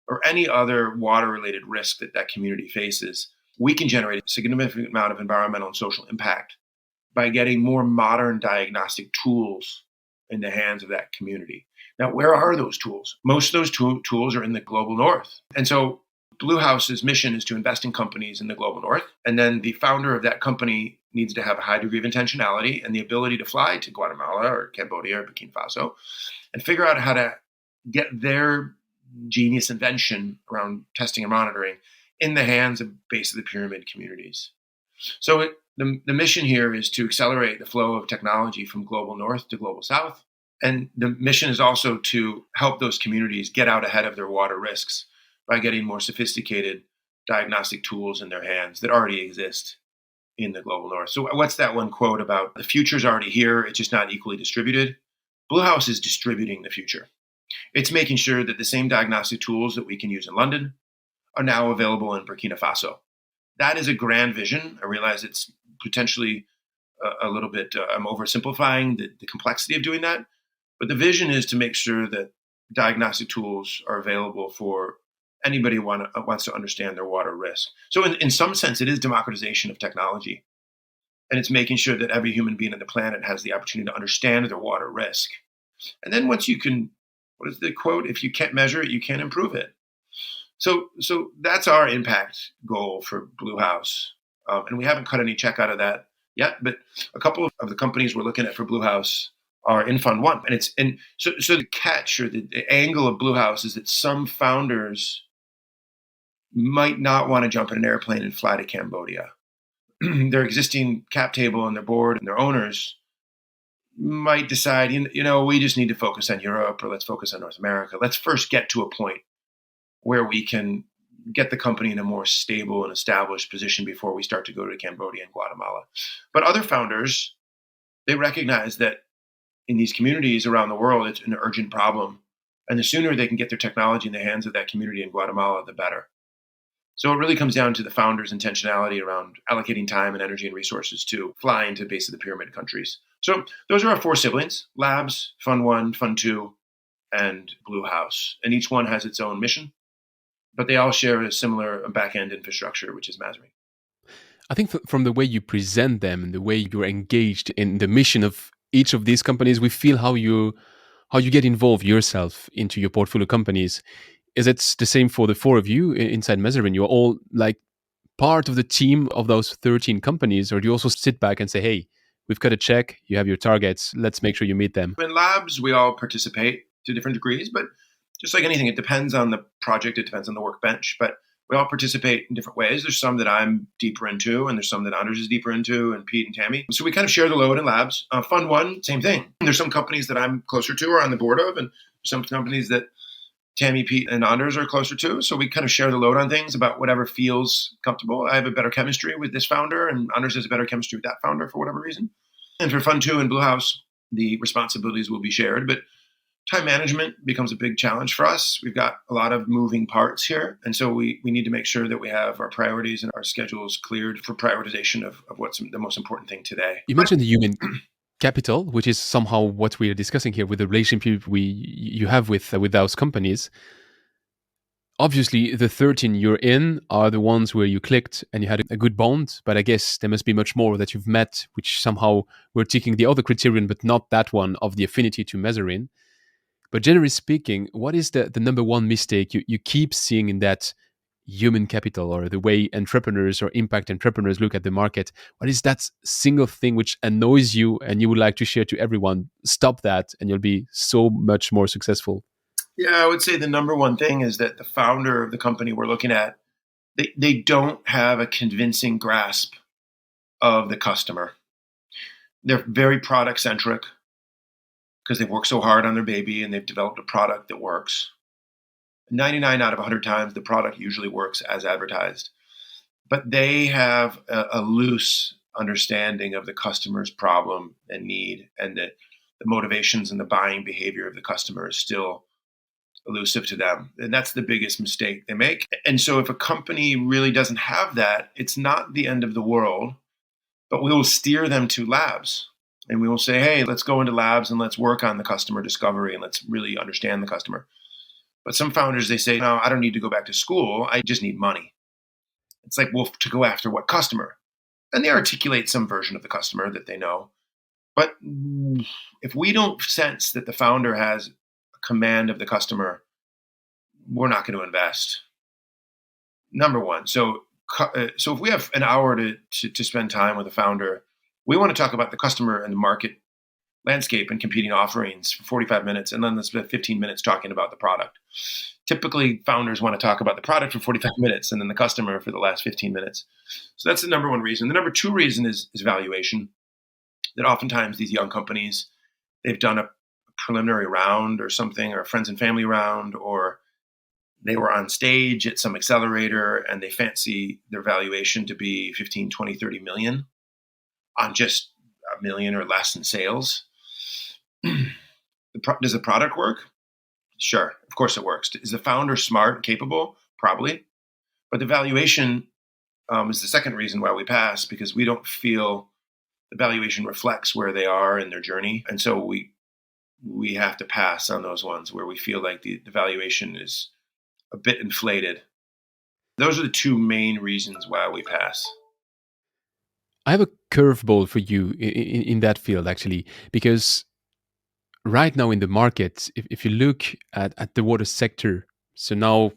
or any other water-related risk that community faces. We can generate a significant amount of environmental and social impact by getting more modern diagnostic tools in the hands of that community. Now, where are those tools? Most of those tools are in the global north. And so Bluehouse's mission is to invest in companies in the global north. And then the founder of that company needs to have a high degree of intentionality and the ability to fly to Guatemala or Cambodia or Burkina Faso and figure out how to get their genius invention around testing and monitoring in the hands of base of the pyramid communities. So the mission here is to accelerate the flow of technology from global north to global south. And the mission is also to help those communities get out ahead of their water risks by getting more sophisticated diagnostic tools in their hands that already exist in the global north. So what's that one quote about? The future's already here, it's just not equally distributed. Bluehouse is distributing the future. It's making sure that the same diagnostic tools that we can use in London are now available in Burkina Faso. That is a grand vision. I realize it's potentially a little bit, I'm oversimplifying the complexity of doing that. But the vision is to make sure that diagnostic tools are available for anybody wants to understand their water risk. So in some sense, it is democratization of technology. And it's making sure that every human being on the planet has the opportunity to understand their water risk. And then once you can, what is the quote? If you can't measure it, you can't improve it. So that's our impact goal for Bluehouse. And we haven't cut any check out of that yet, but a couple of the companies we're looking at for Bluehouse are in Fund 1. And so the catch or the angle of Bluehouse is that some founders might not want to jump in an airplane and fly to Cambodia. Their existing cap table and their board and their owners might decide, we just need to focus on Europe, or let's focus on North America. Let's first get to a point where we can get the company in a more stable and established position before we start to go to Cambodia and Guatemala. But other founders, they recognize that in these communities around the world, it's an urgent problem. And the sooner they can get their technology in the hands of that community in Guatemala, the better. So it really comes down to the founder's intentionality around allocating time and energy and resources to fly into base of the pyramid countries. So those are our 4 siblings: Labs, Fund 1, Fund 2, and Bluehouse. And each one has its own mission, but they all share a similar back-end infrastructure, which is Mazarine. I think from the way you present them and the way you're engaged in the mission of each of these companies, we feel how you get involved yourself into your portfolio companies. Is it the same for the 4 of you inside Mazarine? You're all like part of the team of those 13 companies, or do you also sit back and say, hey, we've got a check, you have your targets, let's make sure you meet them? In Labs, we all participate to different degrees, but just like anything, it depends on the project, it depends on the workbench. But We all participate in different ways. There's some that I'm deeper into, and there's some that Anders is deeper into, and Pete and Tammy. So we kind of share the load in labs. Fund One, same thing. There's some companies that I'm closer to or on the board of, and some companies that Tammy, Pete, and Anders are closer to. So we kind of share the load on things about whatever feels comfortable. I have a better chemistry with this founder, and Anders has a better chemistry with that founder for whatever reason. And for Fund II and Bluehouse, the responsibilities will be shared. But time management becomes a big challenge for us. We've got a lot of moving parts here. And so we need to make sure that we have our priorities and our schedules cleared for prioritization of what's the most important thing today. You mentioned the human capital, which is somehow what we are discussing here with the relationship you have with those companies. Obviously, the 13 you're in are the ones where you clicked and you had a good bond, but I guess there must be much more that you've met, which somehow were ticking the other criterion, but not that one of the affinity to Mazarine. But generally speaking, what is the number one mistake you keep seeing in that human capital, or the way entrepreneurs or impact entrepreneurs look at the market? What is that single thing which annoys you and you would like to share to everyone? Stop that and you'll be so much more successful. Yeah, I would say the number one thing is that the founder of the company we're looking at, they don't have a convincing grasp of the customer. They're very product centric because they've worked so hard on their baby and they've developed a product that works. 99 out of 100 times, the product usually works as advertised. But they have a loose understanding of the customer's problem and need, and that the motivations and the buying behavior of the customer is still elusive to them. And that's the biggest mistake they make. And so if a company really doesn't have that, it's not the end of the world, but we will steer them to labs. And we will say, hey, let's go into labs and let's work on the customer discovery and let's really understand the customer. But some founders, they say, no, I don't need to go back to school. I just need money. It's like, well, to go after what customer? And they articulate some version of the customer that they know. But if we don't sense that the founder has a command of the customer, we're not going to invest. Number one. So if we have an hour to spend time with a founder, we want to talk about the customer and the market landscape and competing offerings for 45 minutes, and then let's spend 15 minutes talking about the product. Typically, founders want to talk about the product for 45 minutes and then the customer for the last 15 minutes. So that's the number one reason. The number two reason is valuation. That oftentimes these young companies, they've done a preliminary round or something, or a friends and family round, or they were on stage at some accelerator and they fancy their valuation to be 15, 20, 30 million on just $1 million or less in sales. Does the product work? Sure, of course it works. Is the founder smart and capable? Probably. But the valuation is the second reason why we pass, because we don't feel the valuation reflects where they are in their journey. And so we have to pass on those ones where we feel like the valuation is a bit inflated. Those are the two main reasons why we pass. I have a curveball for you in that field, actually, because right now in the market, if you look at the water sector, so now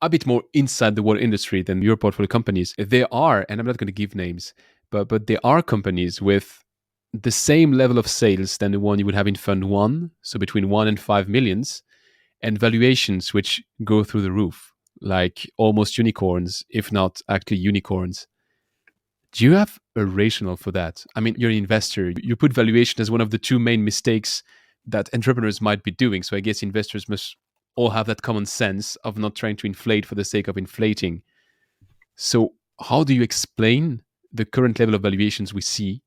a bit more inside the water industry than your portfolio companies, there are, and I'm not going to give names, but there are companies with the same level of sales than the one you would have in Fund 1, so between 1 and 5 millions, and valuations which go through the roof, like almost unicorns, if not actually unicorns. Do you have a rationale for that? I mean, you're an investor. You put valuation as one of the two main mistakes that entrepreneurs might be doing. So I guess investors must all have that common sense of not trying to inflate for the sake of inflating. So how do you explain the current level of valuations we see,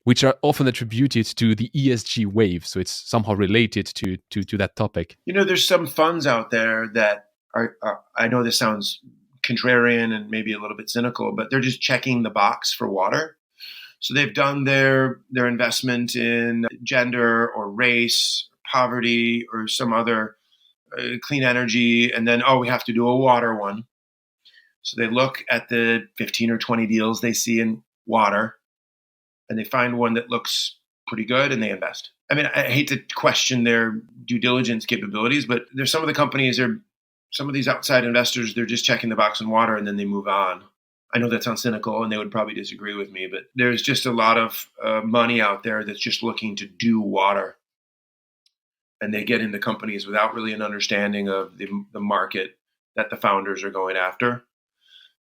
which are often attributed to the ESG wave? So it's somehow related to that topic. You know, there's some funds out there that are I know this sounds contrarian and maybe a little bit cynical, but they're just checking the box for water. So they've done their investment in gender or race, poverty, or some other clean energy, and then, we have to do a water one. So they look at the 15 or 20 deals they see in water, and they find one that looks pretty good, and they invest. I mean, I hate to question their due diligence capabilities, but there's some of the companies, some of these outside investors, they're just checking the box on water and then they move on. I know that sounds cynical and they would probably disagree with me, but there's just a lot of money out there that's just looking to do water. And they get into companies without really an understanding of the market that the founders are going after.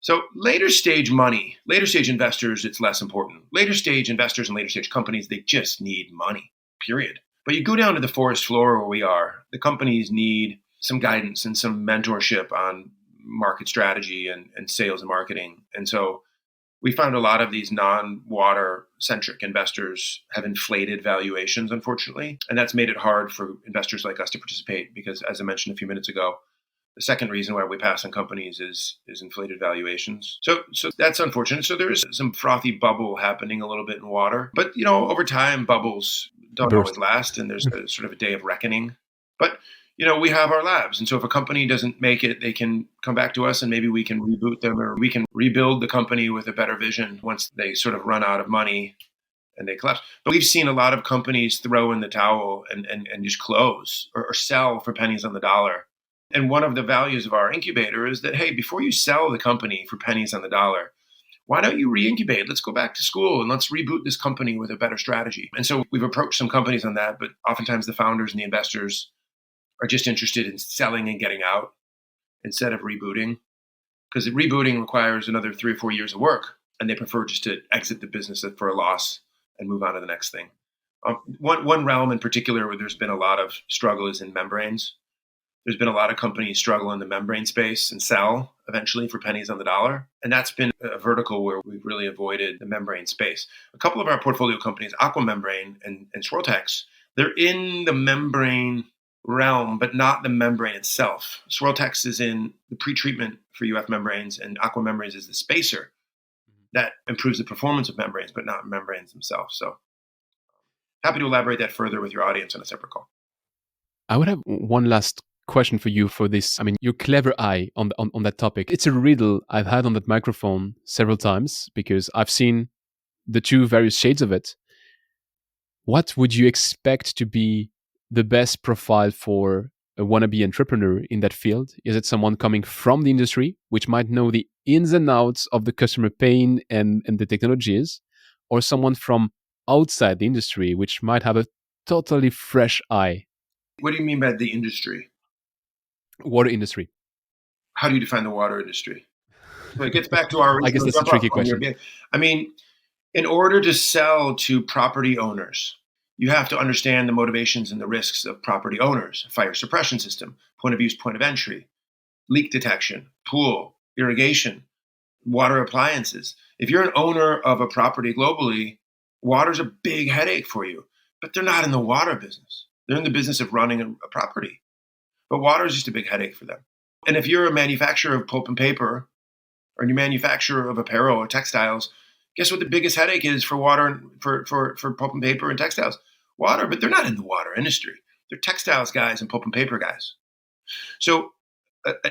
So later stage money, later stage investors, it's less important. Later stage investors and later stage companies, they just need money, period. But you go down to the forest floor where we are, the companies need some guidance and some mentorship on market strategy and sales and marketing. And so we found a lot of these non-water centric investors have inflated valuations, unfortunately. And that's made it hard for investors like us to participate because, as I mentioned a few minutes ago, the second reason why we pass on companies is inflated valuations. So that's unfortunate. So there is some frothy bubble happening a little bit in water. But, over time, bubbles don't always last, and there's a sort of a day of reckoning. But, we have our labs. And so if a company doesn't make it, they can come back to us and maybe we can reboot them or we can rebuild the company with a better vision once they sort of run out of money and they collapse. But we've seen a lot of companies throw in the towel and just close or sell for pennies on the dollar. And one of the values of our incubator is that, hey, before you sell the company for pennies on the dollar, why don't you re-incubate? Let's go back to school and let's reboot this company with a better strategy. And so we've approached some companies on that, but oftentimes the founders and the investors are just interested in selling and getting out instead of rebooting, because rebooting requires another 3 or 4 years of work, and they prefer just to exit the business for a loss and move on to the next thing. One realm in particular where there's been a lot of struggle is in membranes. There's been a lot of companies struggle in the membrane space and sell eventually for pennies on the dollar. And that's been a vertical where we've really avoided the membrane space. A couple of our portfolio companies, Aqua Membrane and Swirltex, they're in the membrane realm, but not the membrane itself. Swirltex is in the pretreatment for UF membranes, and Aqua Membranes is the spacer that improves the performance of membranes, but not membranes themselves. So happy to elaborate that further with your audience on a separate call. I would have one last question for you for this. I mean, your clever eye on that topic. It's a riddle I've had on that microphone several times because I've seen the two various shades of it. What would you expect to be the best profile for a wannabe entrepreneur in that field? Is it someone coming from the industry, which might know the ins and outs of the customer pain and the technologies, or someone from outside the industry, which might have a totally fresh eye? What do you mean by the industry? Water industry. How do you define the water industry? So it gets back to our I guess that's a tricky question. I mean, in order to sell to property owners, you have to understand the motivations and the risks of property owners, fire suppression system, point of use, point of entry, leak detection, pool, irrigation, water appliances. If you're an owner of a property globally, water's a big headache for you, but they're not in the water business. They're in the business of running a property. But water is just a big headache for them. And if you're a manufacturer of pulp and paper, or you're a manufacturer of apparel or textiles, guess what the biggest headache is for water, for pulp and paper and textiles? Water, but they're not in the water industry. They're textiles guys and pulp and paper guys. So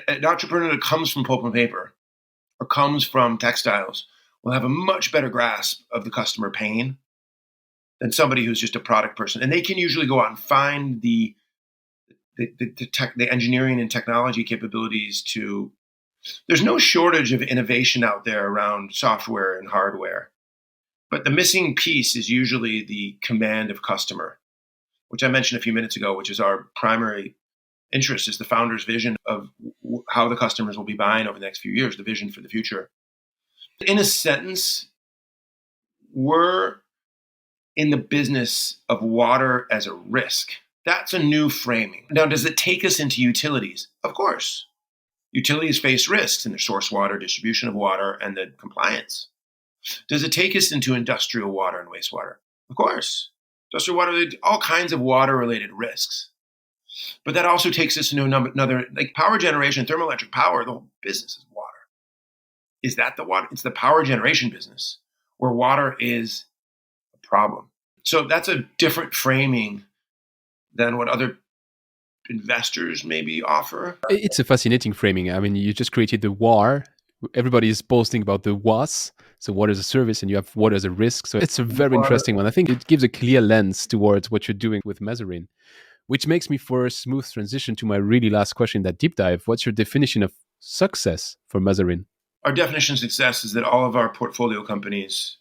an entrepreneur that comes from pulp and paper or comes from textiles will have a much better grasp of the customer pain than somebody who's just a product person. And they can usually go out and find the engineering and technology capabilities to. There's no shortage of innovation out there around software and hardware, but the missing piece is usually the command of customer, which I mentioned a few minutes ago, which is our primary interest, is the founder's vision of how the customers will be buying over the next few years, the vision for the future. In a sentence, we're in the business of water as a risk. That's a new framing. Now, does it take us into utilities? Of course. Utilities face risks in their source water, distribution of water, and the compliance. Does it take us into industrial water and wastewater? Of course. Industrial water, all kinds of water-related risks. But that also takes us into another, like power generation, thermoelectric power, the whole business is water. Is that the water? It's the power generation business where water is a problem. So that's a different framing than what other investors maybe offer. It's a fascinating framing. I mean, you just created the WAR. Everybody is boasting about the WAS, so water as a service, and you have water as a risk. So it's a very interesting one. I think it gives a clear lens towards what you're doing with Mazarine, which makes me for a smooth transition to my really last question, that deep dive. What's your definition of success for Mazarine? Our definition of success is that all of our portfolio companies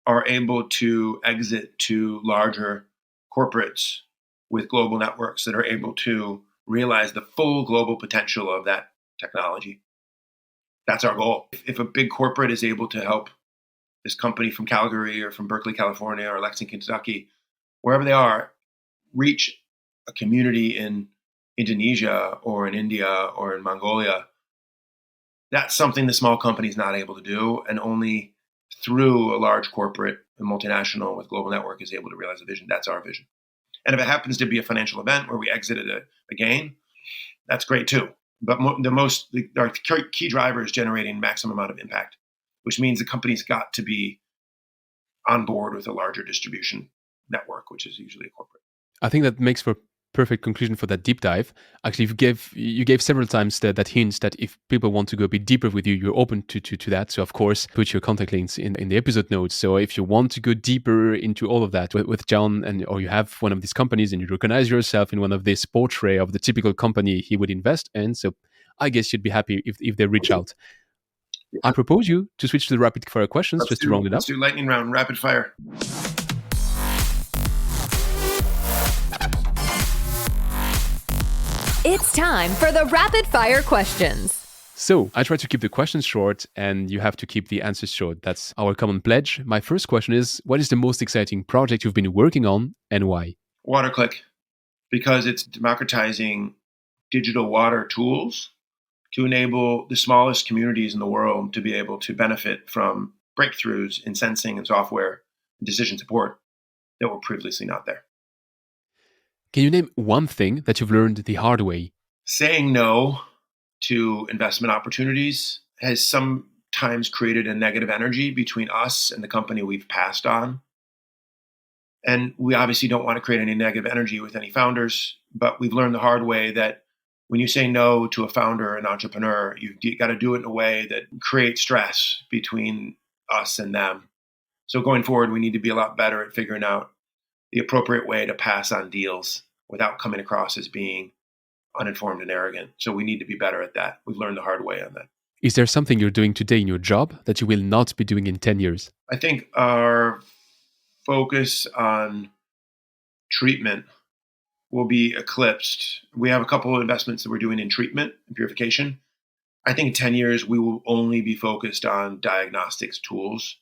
are able to exit to larger corporates with global networks that are able to realize the full global potential of that technology. That's our goal. If a big corporate is able to help this company from Calgary or from Berkeley, California, or Lexington, Kentucky, wherever they are, reach a community in Indonesia or in India or in Mongolia, that's something the small company is not able to do, and only through a large corporate and multinational with global network is able to realize the vision. That's our vision. And if it happens to be a financial event where we exited a gain, that's great too. But our key driver is generating maximum amount of impact, which means the company's got to be on board with a larger distribution network, which is usually a corporate. I think that makes for a perfect conclusion for that deep dive. Actually, you gave several times that hint that if people want to go a bit deeper with you, you're open to that. So of course, put your contact links in the episode notes. So if you want to go deeper into all of that with John, or you have one of these companies and you recognize yourself in one of this portrait of the typical company he would invest in, so I guess you'd be happy if they reach out. Yeah. I propose you to switch to the rapid fire questions to round it up. Let's do lightning round, rapid fire. It's time for the rapid fire questions. So I try to keep the questions short and you have to keep the answers short. That's our common pledge. My first question is, what is the most exciting project you've been working on and why? WaterClick, because it's democratizing digital water tools to enable the smallest communities in the world to be able to benefit from breakthroughs in sensing and software and decision support that were previously not there. Can you name one thing that you've learned the hard way? Saying no to investment opportunities has sometimes created a negative energy between us and the company we've passed on. And we obviously don't want to create any negative energy with any founders, but we've learned the hard way that when you say no to a founder, an entrepreneur, you got to do it in a way that creates stress between us and them. So going forward, we need to be a lot better at figuring out the appropriate way to pass on deals without coming across as being uninformed and arrogant. So we need to be better at that. We've learned the hard way on that. Is there something you're doing today in your job that you will not be doing in 10 years? I think our focus on treatment will be eclipsed. We have a couple of investments that we're doing in treatment and purification. I think in 10 years, we will only be focused on diagnostics tools.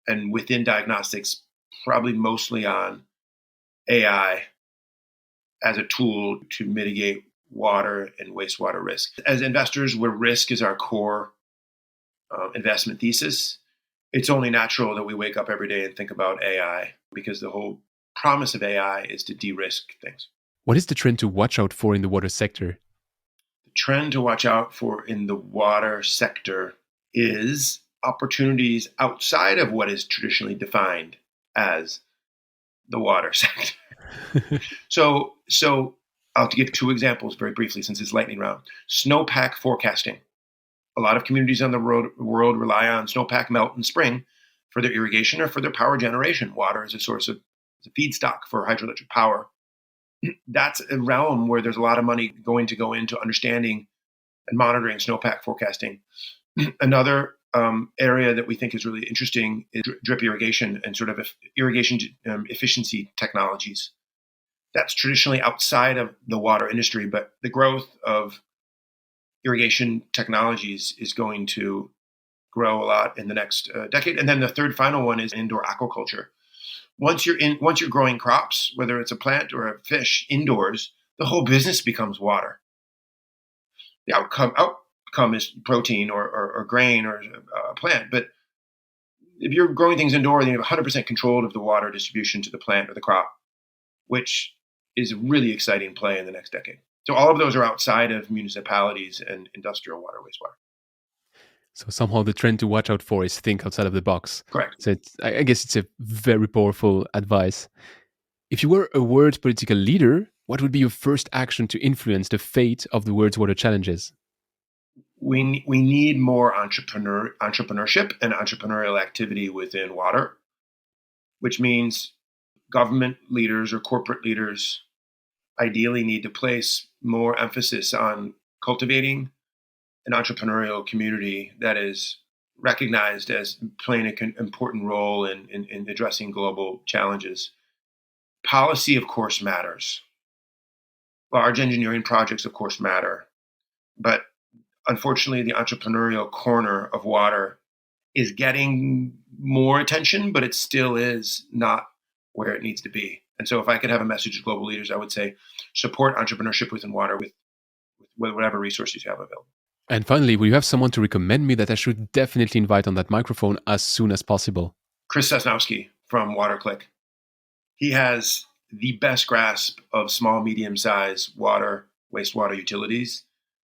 And within diagnostics, probably mostly on AI as a tool to mitigate water and wastewater risk. As investors, where risk is our core investment thesis, it's only natural that we wake up every day and think about AI, because the whole promise of AI is to de-risk things. What is the trend to watch out for in the water sector? The trend to watch out for in the water sector is opportunities outside of what is traditionally defined as the water sector. So I'll give two examples very briefly since it's lightning round. Snowpack forecasting. A lot of communities on the world rely on snowpack melt in spring for their irrigation or for their power generation. Water is a source of feedstock for hydroelectric power. That's a realm where there's a lot of money going to go into understanding and monitoring snowpack forecasting. Another area that we think is really interesting is drip irrigation and sort of irrigation efficiency technologies. That's traditionally outside of the water industry, but the growth of irrigation technologies is going to grow a lot in the next decade. And then the third final one is indoor aquaculture. Once you're growing crops, whether it's a plant or a fish indoors, the whole business becomes water. The outcome is protein or grain or a plant. But if you're growing things indoor, then you have 100% control of the water distribution to the plant or the crop, which is a really exciting play in the next decade. So all of those are outside of municipalities and industrial water, wastewater. So somehow the trend to watch out for is think outside of the box. Correct. So I guess it's a very powerful advice. If you were a world political leader, what would be your first action to influence the fate of the world's water challenges? We need more entrepreneurship and entrepreneurial activity within water, which means government leaders or corporate leaders ideally need to place more emphasis on cultivating an entrepreneurial community that is recognized as playing an important role in addressing global challenges. Policy, of course, matters. Large engineering projects, of course, matter. But unfortunately, the entrepreneurial corner of water is getting more attention, but it still is not where it needs to be. And so if I could have a message to global leaders, I would say support entrepreneurship within water with whatever resources you have available. And finally, will you have someone to recommend me that I should definitely invite on that microphone as soon as possible? Chris Sosnowski from WaterClick. He has the best grasp of small, medium-sized water, wastewater utilities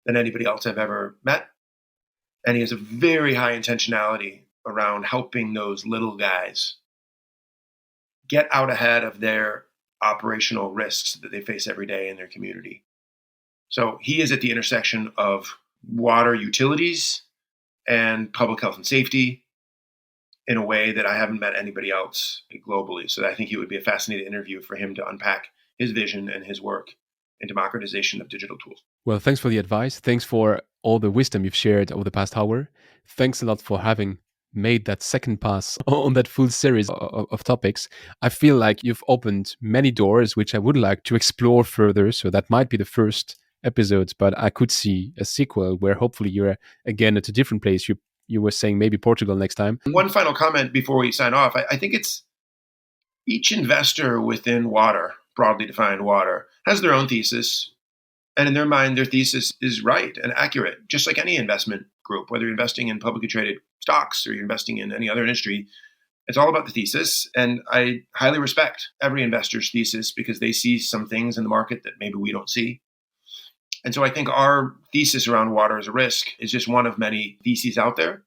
than anybody else I've ever met. And he has a very high intentionality around helping those little guys get out ahead of their operational risks that they face every day in their community. So he is at the intersection of water utilities and public health and safety in a way that I haven't met anybody else globally. So I think it would be a fascinating interview for him to unpack his vision and his work in democratization of digital tools. Well, thanks for the advice. Thanks for all the wisdom you've shared over the past hour. Thanks a lot for having made that second pass on that full series of topics. I feel like you've opened many doors, which I would like to explore further. So that might be the first episodes, but I could see a sequel where hopefully you're again at a different place. You were saying maybe Portugal next time. One final comment before we sign off. I think it's each investor within water, broadly defined water, has their own thesis. And in their mind, their thesis is right and accurate, just like any investment group, whether you're investing in publicly traded stocks or you're investing in any other industry. It's all about the thesis. And I highly respect every investor's thesis because they see some things in the market that maybe we don't see. And so I think our thesis around water as a risk is just one of many theses out there.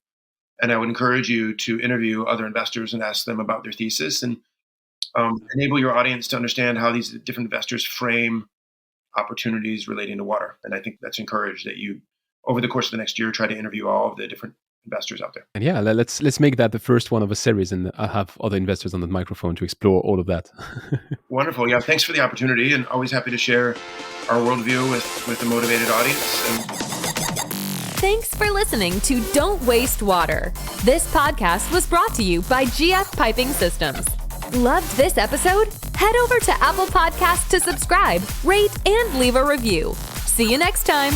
And I would encourage you to interview other investors and ask them about their thesis and enable your audience to understand how these different investors frame opportunities relating to water. And I think that's encouraged that you, over the course of the next year, try to interview all of the different investors out there. And yeah, let's make that the first one of a series, and I'll have other investors on the microphone to explore all of that. Wonderful. Yeah, thanks for the opportunity, and always happy to share our worldview with a motivated audience. Thanks for listening to Don't Waste Water. This podcast was brought to you by GF Piping Systems. Loved this episode? Head over to Apple Podcasts to subscribe, rate, and leave a review. See you next time.